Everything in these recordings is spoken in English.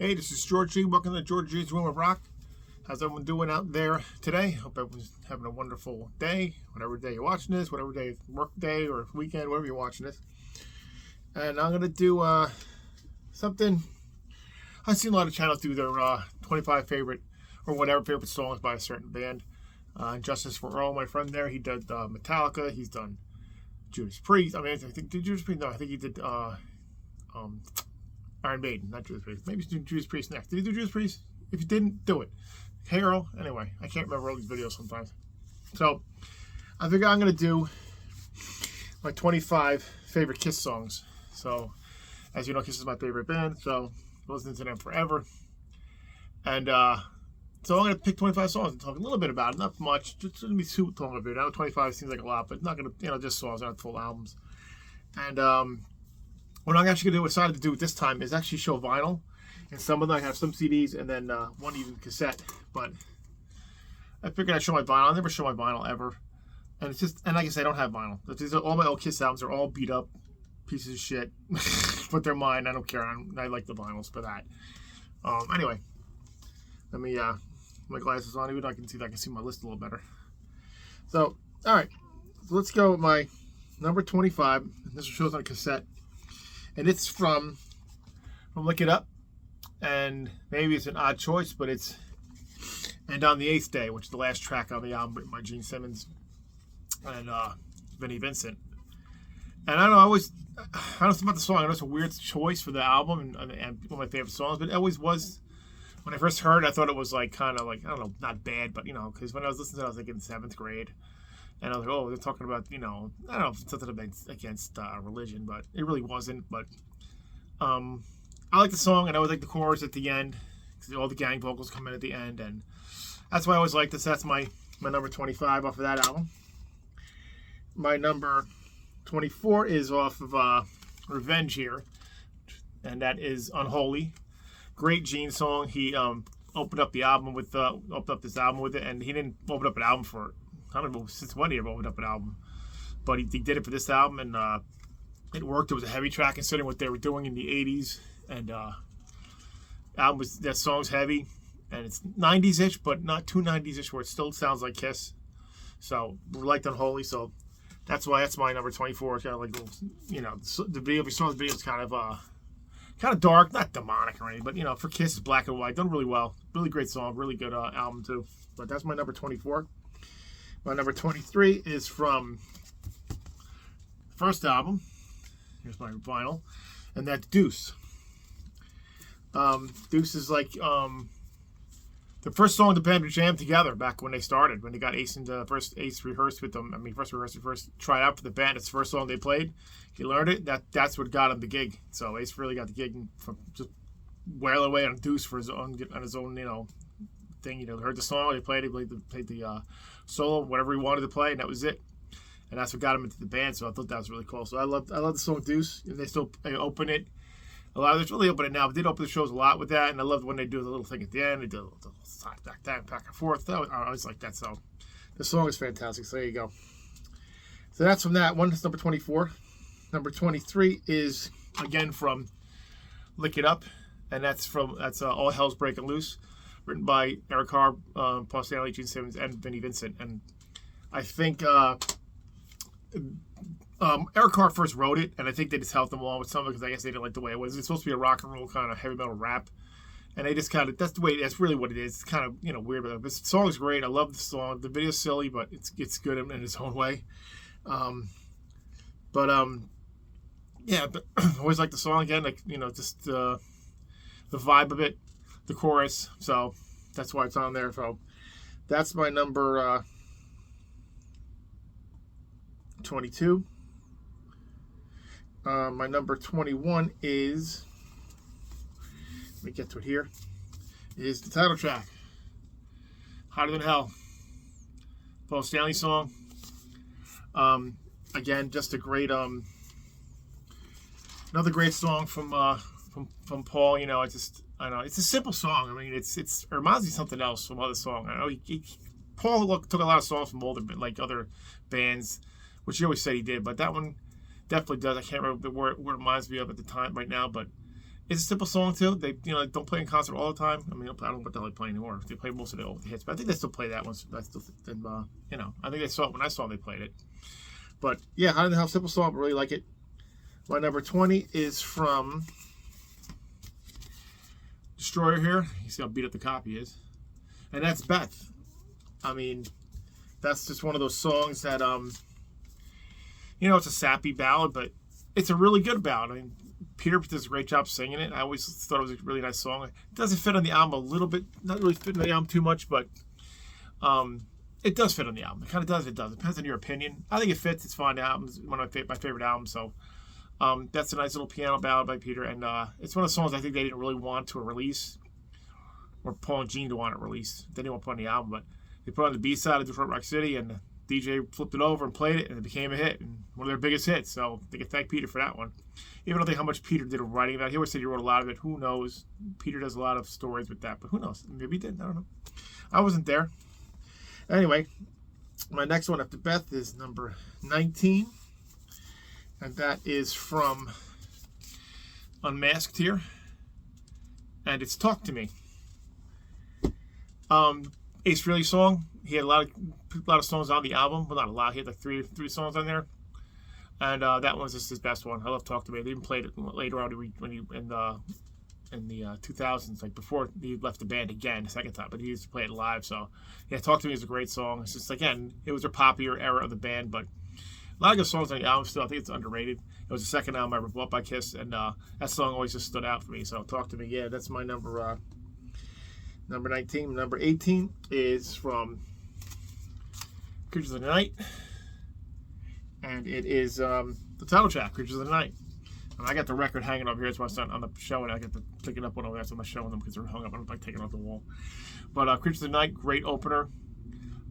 Hey, this is George G. Welcome to George G's Room of Rock. How's everyone doing out there today? Hope everyone's having a wonderful day, whatever day you're watching this, whatever day, work day or weekend, whatever you're watching this. And I'm going to do something. I've seen a lot of channels do their 25 favorite or whatever favorite songs by a certain band. Justice for Earl, my friend there, he did Metallica. He's done Judas Priest. I mean, I think did Judas Priest? No, I think he did Iron Maiden, not Judas Priest. Maybe he's doing Judas Priest next. Did he do Judas Priest? If he didn't, do it. Hey Earl. Anyway, I can't remember all these videos sometimes. So, I think I'm going to do my 25 favorite Kiss songs. So, as you know, Kiss is my favorite band, so I've listened to them forever. And so I'm going to pick 25 songs and talk a little bit about it. Not much. Just going to be too long of it. I know 25 seems like a lot, but not going to, just songs, not full albums. And what I'm actually going to decide to do this time is actually show vinyl. And some of them I have some CDs and then one even cassette. But I figured I'd show my vinyl. I never show my vinyl ever. And it's just, and like I said, I don't have vinyl. These are all my old Kiss albums are all beat up pieces of shit. But they're mine. I don't care. I like the vinyls for that. Anyway, let me my glasses on, even though I can see my list a little better. So, all right. So let's go with my number 25. This shows on a cassette. And it's from Lick It Up. And maybe it's an odd choice, but it's And on the Eighth Day, which is the last track on the album written by Gene Simmons and Vinnie Vincent. And I don't know, I don't know about the song. I know it's a weird choice for the album and one of my favorite songs, but it always was. When I first heard it, I thought it was kind of I don't know, not bad, but because when I was listening to it, I was in 7th grade. And I was like, oh, they're talking about, I don't know if it's something against religion, but it really wasn't. But I like the song, and I always like the chorus at the end, because all the gang vocals come in at the end, and that's why I always like this. That's my number 25 off of that album. My number 24 is off of Revenge here, and that is Unholy. Great Gene song. He opened up the album with it, and he didn't open up an album for, I don't know since when he ever opened up an album, but he did it for this album, and it worked. It was a heavy track considering what they were doing in the 80s, and that song's heavy, and it's 90s-ish, but not too 90s-ish, where it still sounds like Kiss. So we liked Unholy, so that's my number 24. It's kind of like, the video. If you saw the video, it's kind of dark, not demonic or anything, but for Kiss, it's black and white, done really well. Really great song, really good album too. But that's my number 24. My number 23 is from the first album. Here's my vinyl, and that's Deuce. Deuce is like the first song the band would jam together back when they started, when they got Ace Ace rehearsed with them. First tried out for the band. It's the first song they played. He learned it. That's what got him the gig. So Ace really got the gig from just wailing away on Deuce for his own thing. Heard the song, they played the solo, whatever he wanted to play, and that was it. And that's what got him into the band. So I thought that was really cool. So I love the song Deuce. And they still open it. A lot of it's really open it now, but they did open the shows a lot with that, and I loved when they do the little thing at the end. They do a little side back and forth. I always like that. So the song is fantastic. So there you go. So that's from that one. That's number 24. Number 23 is again from Lick It Up, and that's All Hell's Breaking Loose, written by Eric Carr, Paul Stanley, Gene Simmons, and Vinnie Vincent. And I think Eric Carr first wrote it, and I think they just helped him along with some of it because I guess they didn't like the way it was. It's supposed to be a rock and roll kind of heavy metal rap, and they just that's really what it is. It's kind of weird, but the song is great. I love the song. The video's silly, but it's good in its own way. But I always like the song again, just the vibe of it, the chorus. So that's why it's on there. So that's my number 22. My number 21 is, let me get to it here, is the title track, Hotter Than Hell. Paul Stanley song. Again, just a great, another great song from Paul. I know it's a simple song. I mean, it reminds me of something else from other songs. I know Paul took a lot of songs from other bands, which he always said he did, but that one definitely does. I can't remember where it reminds me of at the time right now, but It's a simple song too. They don't play in concert all the time. I mean, I don't know what the hell they play anymore. They play most of the hits, but I think they still play that one. I still think, I think they saw it when I saw them, they played it. But yeah, Hot in the House, simple song, but really like it. My number 20 is from Destroyer here. You see how beat up the copy is, and that's Beth. I mean, that's just one of those songs that it's a sappy ballad, but it's a really good ballad. I mean, Peter does a great job singing it. I always thought it was a really nice song. It doesn't fit on the album a little bit, not really fit on the album too much, but it does fit on the album. It kind of does. It does. It depends on your opinion. I think it fits. It's fine. The album's one of my favorite albums. So that's a nice little piano ballad by Peter, and it's one of the songs I think they didn't really want to release, or Paul and Gene to want to release. They didn't want to put on the album, but they put it on the B-side of Detroit Rock City, and the DJ flipped it over and played it, and it became a hit, and one of their biggest hits. So they can thank Peter for that one. Even though I think how much Peter did of writing about it. He always said he wrote a lot of it. Who knows? Peter does a lot of stories with that, but who knows? Maybe he did. I don't know. I wasn't there. Anyway, my next one after Beth is number 19, and that is from Unmasked here, and it's Talk to Me. Ace Frehley song. He had a lot of songs on the album. Well, not a lot. He had like three songs on there, and that one's just his best one. I love Talk to Me. They even played it later on when he in the 2000s, like before he left the band again, the second time. But he used to play it live. So yeah, Talk to Me is a great song. It's just, again, it was their poppier era of the band, but a lot of good songs on the album still. I think it's underrated. It was the second album I ever bought by Kiss, and that song always just stood out for me. So Talk to Me, yeah, that's my number 19. Number 18 is from Creatures of the Night, and it is the title track, Creatures of the Night. And I got the record hanging up here. It's my son on the show, and I get to pick it up one over there, so I'm not showing them because they're hung up. I'm like taking it off the wall. But Creatures of the Night, great opener.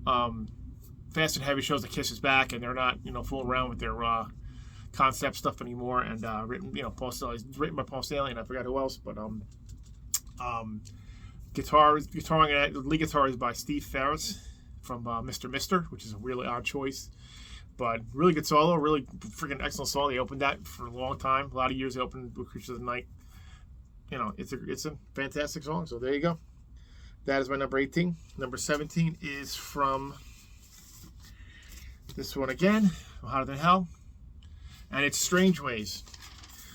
Fast and Heavy shows that Kiss is back, and they're not fooling around with their concept stuff anymore. And Paul Stanley, written by Paul Stanley, and I forgot who else, but guitaring, the lead guitar is by Steve Ferris from Mr. Mister, which is a really odd choice, but really good solo, really freaking excellent solo. They opened that for a long time, a lot of years. They opened with Creatures of the Night. It's a fantastic song. So there you go. That is my number 18. Number 17 is from this one again, Hotter Than Hell, and it's Strange Ways.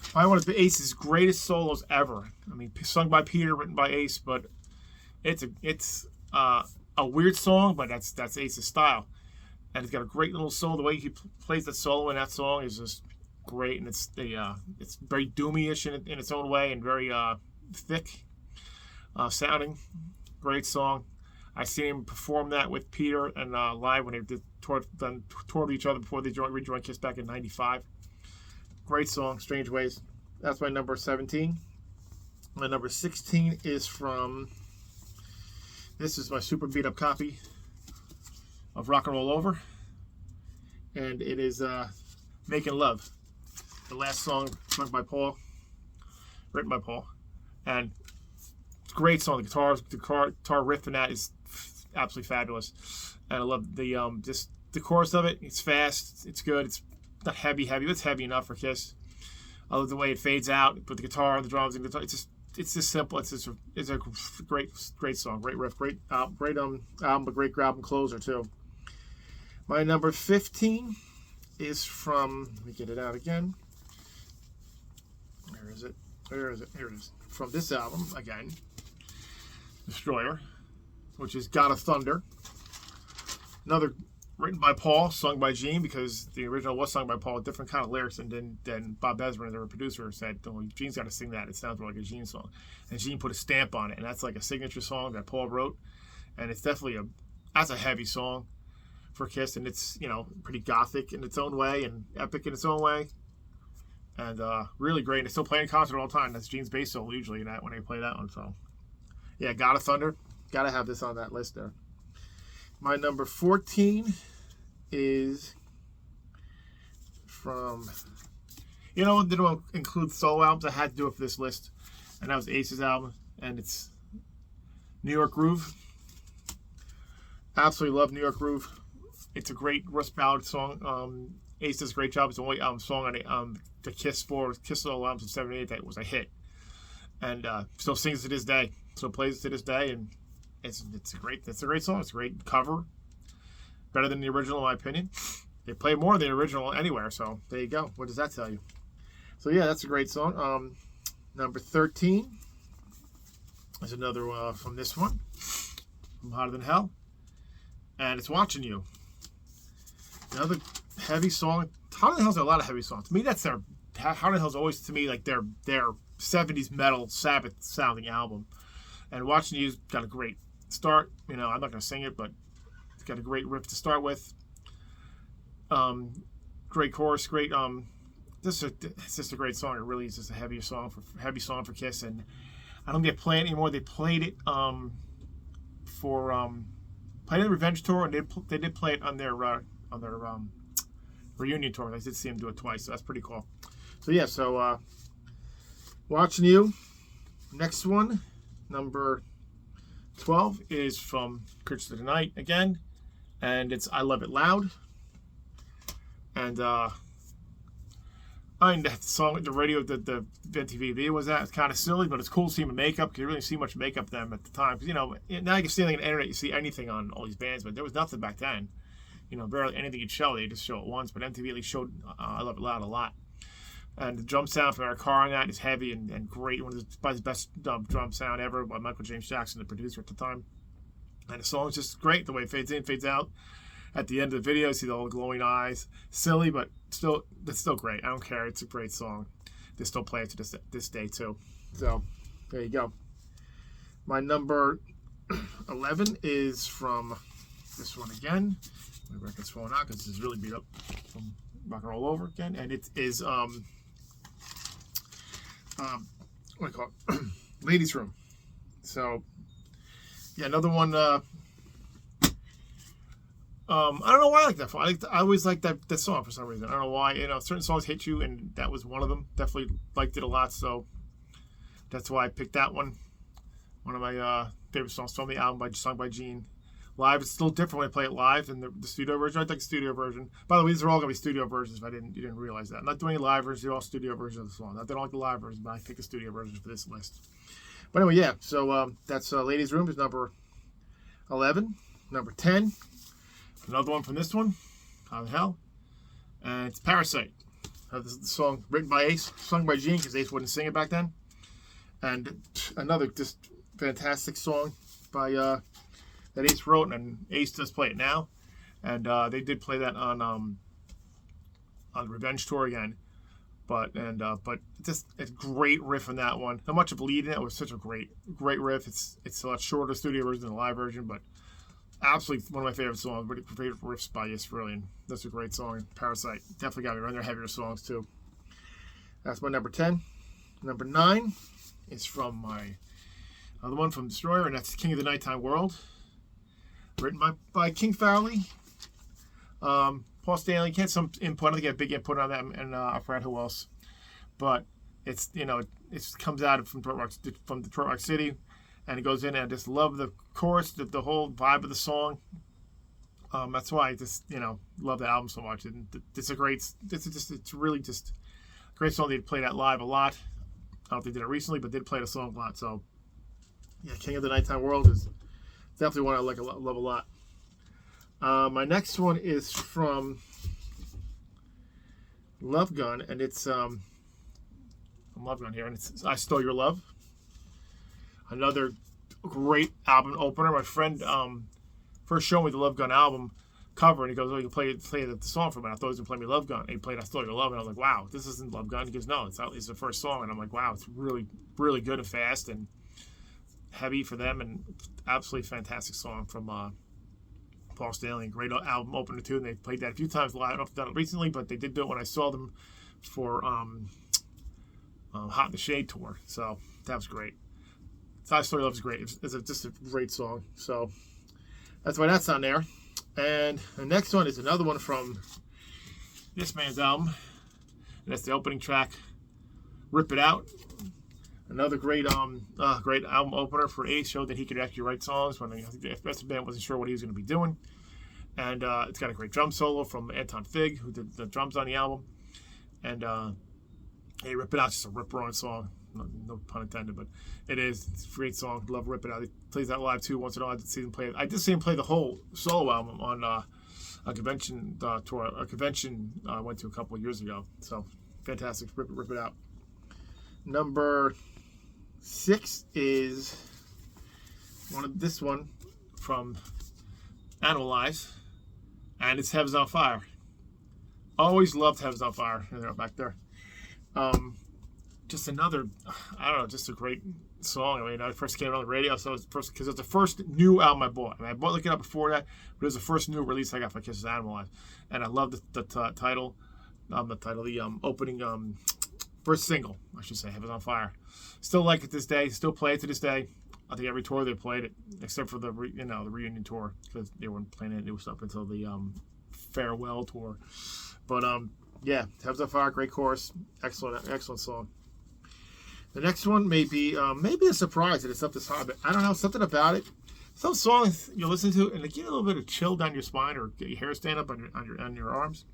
Probably one of Ace's greatest solos ever. I mean, sung by Peter, written by Ace, but it's a weird song, but that's Ace's style, and it's got a great little solo. The way he plays that solo in that song is just great, and it's very doomy-ish in its own way, and very thick sounding. Great song. I seen him perform that with Peter and live when they toured with each other before they rejoined Kiss back in '95. Great song, Strange Ways. That's my number 17. My number 16 is from, this is my super beat up copy of Rock and Roll Over, and it is Making Love, the last song sung by Paul, written by Paul, and it's a great song. The guitar riff in that is absolutely fabulous, and I love just the chorus of it. It's fast, it's good, it's not heavy, but it's heavy enough for Kiss. I love the way it fades out with the guitar, the drums, and guitar. It's just simple. It's a great song, great riff, great album, but great album closer too. My number 15 is from, let me get it out again. Where is it? Here it is. From this album again, Destroyer, which is God of Thunder. Another written by Paul, sung by Gene, because the original was sung by Paul, different kind of lyrics, and then Bob Ezrin, their producer, said, "Oh, Gene's got to sing that. It sounds more like a Gene song." And Gene put a stamp on it, and that's like a signature song that Paul wrote, and it's definitely that's a heavy song for Kiss, and it's pretty gothic in its own way and epic in its own way, and really great. And it's still playing in concert all the time. That's Gene's bass solo usually when they play that one. So yeah, God of Thunder, gotta have this on that list there. My number 14 is from, they don't include solo albums. I had to do it for this list, and that was Ace's album, and it's New York Groove. Absolutely love New York Groove. It's a great Rust ballad song. Ace does a great job. It's the only song on the Kiss solo albums of '78 that was a hit. and still sings to this day. Still plays to this day, and it's a great song. It's a great cover, better than the original in my opinion. They play more than the original anywhere, so there you go. What does that tell you? So yeah, that's a great song. Number 13 is another from this one, from Hotter Than Hell, and it's Watching You. Another heavy song. Hotter Than Hell's a lot of heavy songs. To me, that's their Hotter Than Hell's always to me like their 70s metal Sabbath sounding album. And Watching You's got a great start. You know, I'm not gonna sing it, but it's got a great riff to start with. Great chorus, great. It's just a great song. It really is just a heavy song for Kiss, and I don't think they play it anymore. They played it played the Revenge tour, and they did play it on their reunion tour. I did see them do it twice, so that's pretty cool. So yeah, Watching You. Next one, number 12, is from Creatures of the Night again, and it's I Love It Loud. And I mean, that song, the radio, the MTV video was that. It's kind of silly, but it's cool to see him in makeup. You didn't really see much makeup then at the time. Because, you know, now you can see on the internet, you see anything on all these bands, but there was nothing back then. You know, barely anything you'd show. They just show it once, but MTV at least showed I Love It Loud a lot. And the drum sound from Eric Carr on that is heavy and great. One of the best drum sound ever by Michael James Jackson, the producer at the time. And the song's just great. The way it fades in, fades out. At the end of the video, you see the old glowing eyes. Silly, but it's still great. I don't care. It's a great song. They still play it to this day, too. So, there you go. My number 11 is from this one again. My record's falling out because this is really beat up from rock and roll over again. And it is, what do you call it? Ladies' Room. So, yeah, another one. I don't know why I like that song. I always like that song for some reason. I don't know why. You know, certain songs hit you, and that was one of them. Definitely liked it a lot, so that's why I picked that one. One of my favorite songs from the album, sung by Gene. Live, it's still different when I play it live than the studio version. I like the studio version. By the way, these are all going to be studio versions. If you didn't realize that. I'm not doing any live versions. They're all studio versions of the song. Not that I don't like the live version, but I pick a studio version for this list. But anyway, yeah. So that's Ladies' Room is number 11. Number 10. Another one from this one, How the Hell, and it's Parasite. This is the song written by Ace, sung by Gene because Ace wouldn't sing it back then. And another just fantastic song by that Ace wrote, and Ace does play it now. And they did play that on the Revenge tour again. But just a great riff on that one. Not much of lead in it. It was such a great riff. It's a lot shorter studio version than the live version, but absolutely one of my favorite songs, favorite riffs by Yes Brilliant. That's a great song. Parasite. Definitely got me around their heavier songs too. That's my number 10. Number 9 is from my other one from Destroyer, and that's King of the Nighttime World. Written by King Fowley. Paul Stanley had some input. I think he had big input on that, and I forgot who else. But it's, you know, it comes out from Detroit Rock City. And it goes in, and I just love the chorus, the whole vibe of the song. That's why I just, you know, love the album so much. And it's really just a great song. They played that live a lot. I don't know if they did it recently, but they did play the song a lot. So, yeah, King of the Nighttime World is definitely one I love a lot. My next one is from Love Gun, and it's from Love Gun here, and it's I Stole Your Love. Another great album opener. My friend first showed me the Love Gun album cover, and he goes, "Oh, you can play the song from it." I thought he was gonna play me Love Gun. And he played "I Stole Your Love," and I was like, "Wow, this isn't Love Gun." He goes, "No, it's the first song," and I'm like, "Wow, it's really, really good and fast and heavy for them, and absolutely fantastic song from Paul Stanley. Great album opener too, and they played that a few times live. I don't know if they've done it recently, but they did do it when I saw them for Hot in the Shade tour. So that was great. I Stole Your Love is great. It's just a great song. So that's why that's on there. And the next one is another one from this man's album. And that's the opening track, Rip It Out. Another great album opener for Ace. Showed that he could actually write songs when I think the rest of the band wasn't sure what he was going to be doing. And it's got a great drum solo from Anton Fig, who did the drums on the album. And hey, Rip It Out is just a rip-roaring song. no pun intended, but it is. It's a great song. Love Rip It Out. He plays that live too once in a while. I did see him play it. I did see him play the whole solo album on a convention tour. A convention I went to a couple of years ago. So fantastic. Rip It Out. Number 6 is this one from Analyze, and it's Heaven's on Fire. Always loved Heaven's on Fire. They're back there. Just another, I don't know, just a great song. I mean, I first came on the radio, so it was because it was the first new album I bought. I mean, I bought Look It Up before that, but it was the first new release I got for Kiss's Animal, and I love the title, the opening first single, I should say, Heaven's on Fire. Still like it this day. Still play it to this day. I think every tour they played it, except for the reunion tour, because they weren't playing it. It was up until the farewell tour. But yeah, Heaven's on Fire, great chorus, excellent song. The next one may be maybe a surprise that it's up this high, but I don't know, something about it. Some songs you listen to and they give you a little bit of chill down your spine or get your hair stand up on your arms.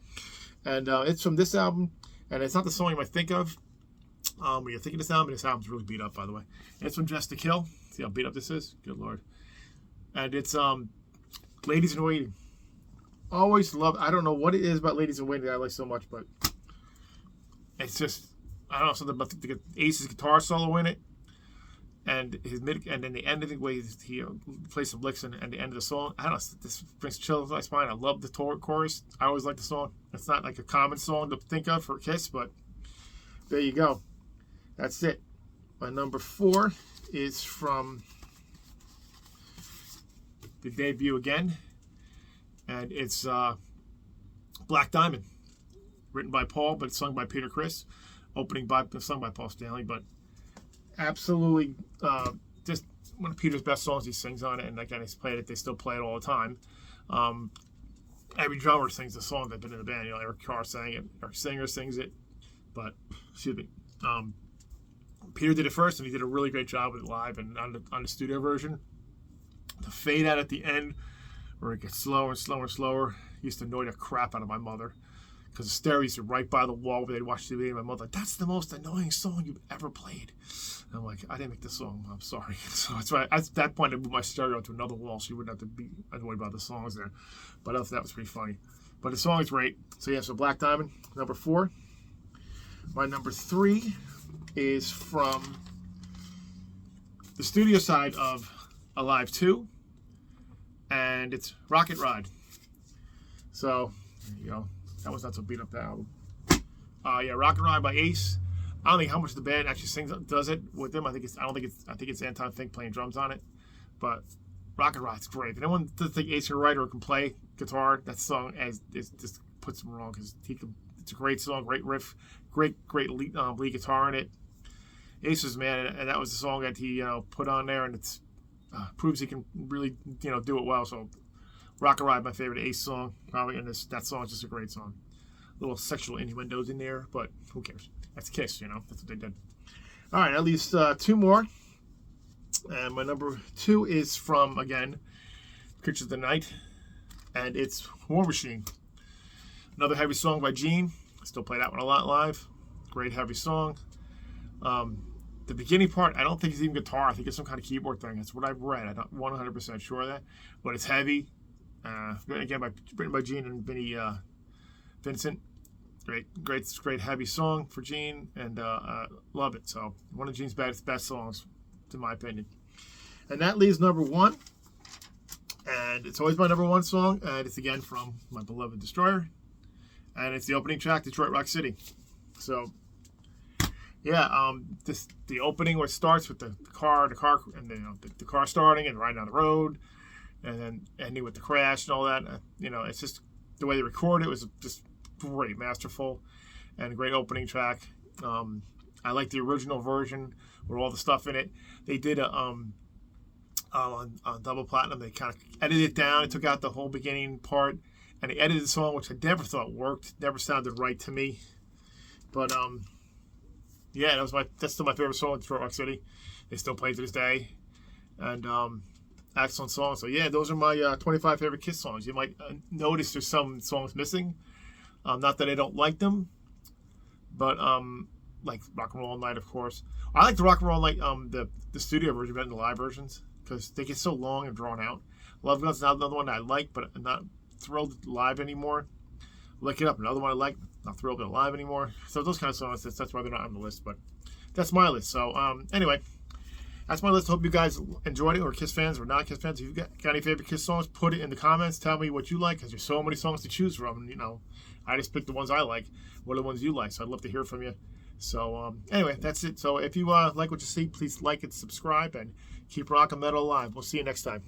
And it's from this album, and it's not the song you might think of when you're thinking of this album. This album's really beat up, by the way. And it's from Dressed to Kill. See how beat up this is? Good Lord. And it's Ladies in Waiting. Always love. I don't know what it is about Ladies in Waiting that I like so much, but it's just, I don't know, something about the Ace's guitar solo in it, and and then the end of the way he plays some licks and the end of the song. I don't know. This brings chills to my spine. I love the chorus. I always like the song. It's not like a common song to think of for Kiss, but there you go. That's it. My number 4 is from the debut again, and it's Black Diamond, written by Paul, but sung by Peter Criss. Sung by Paul Stanley, but absolutely just one of Peter's best songs. He sings on it, and again, he's played it. They still play it all the time. Every drummer sings the song that's been in the band. Eric Carr sang it, our singer sings it, but excuse me. Peter did it first, and he did a really great job with it live and on the studio version. The fade out at the end, where it gets slower and slower and slower, used to annoy the crap out of my mother, because the stereo used to right by the wall where they'd watch TV, and my mother, that's the most annoying song you've ever played. And I'm like, I didn't make the song, I'm sorry. So that's why at that point I moved my stereo to another wall so you wouldn't have to be annoyed by the songs there. But I thought that was pretty funny. But the song is great. So yeah, so Black Diamond, number 4. My number 3 is from the studio side of Alive 2, and it's Rocket Ride. So, there you go. That was not so beat up the album. Yeah, Rocket Ride by Ace. I don't think how much the band actually does it with them. I think it's Anton Fink playing drums on it. But Rocket Ride's great. If anyone doesn't think Ace can write or can play guitar, that song just puts him wrong, because it's a great song, great riff, great lead guitar in it. Ace's man, and that was the song that he put on there, and it's proves he can really do it well. So Rocket Ride, my favorite Ace song, probably, and that song is just a great song. Little sexual innuendos in there, but who cares? That's Kiss, that's what they did. All right, at least 2 more, and my number 2 is from, again, Pictures of the Night, and it's War Machine. Another heavy song by Gene. I still play that one a lot live. Great heavy song. The beginning part, I don't think it's even guitar. I think it's some kind of keyboard thing. That's what I've read. I'm not 100% sure of that, but it's heavy. Again, written by Gene and Vinny Vincent. Great heavy song for Gene, and love it. So one of Gene's best songs, in my opinion. And that leaves number 1, and it's always my number 1 song, and it's again from my beloved Destroyer, and it's the opening track, Detroit Rock City. So yeah, the opening where it starts with the car, and the car starting and riding down the road, and then ending with the crash and all that. It's just the way they recorded it was just great, masterful, and a great opening track. I like the original version with all the stuff in it. They did on Double Platinum. They kind of edited it down. It took out the whole beginning part, and they edited the song, which I never thought worked. Never sounded right to me, but yeah, that's still my favorite song, Detroit Rock City. They still play to this day, and excellent song. So yeah, those are my 25 favorite Kiss songs. You might notice there's some songs missing. Not that I don't like them, but like Rock and Roll All Night, of course. I like the Rock and Roll All Night, the studio version better than the live versions because they get so long and drawn out. Love Gun's another one I like, but I'm not thrilled live anymore. Lick It Up, another one I like, not thrilled with it live anymore. So those kind of songs, that's why they're not on the list. But that's my list. So anyway, that's my list. Hope you guys enjoyed it, or Kiss fans or not Kiss fans. If you've got any favorite Kiss songs, put it in the comments. Tell me what you like, because there's so many songs to choose from. And, you know, I just picked the ones I like. What are the ones you like? So I'd love to hear from you. So anyway, that's it. So if you like what you see, please like and subscribe, and keep rock and metal alive. We'll see you next time.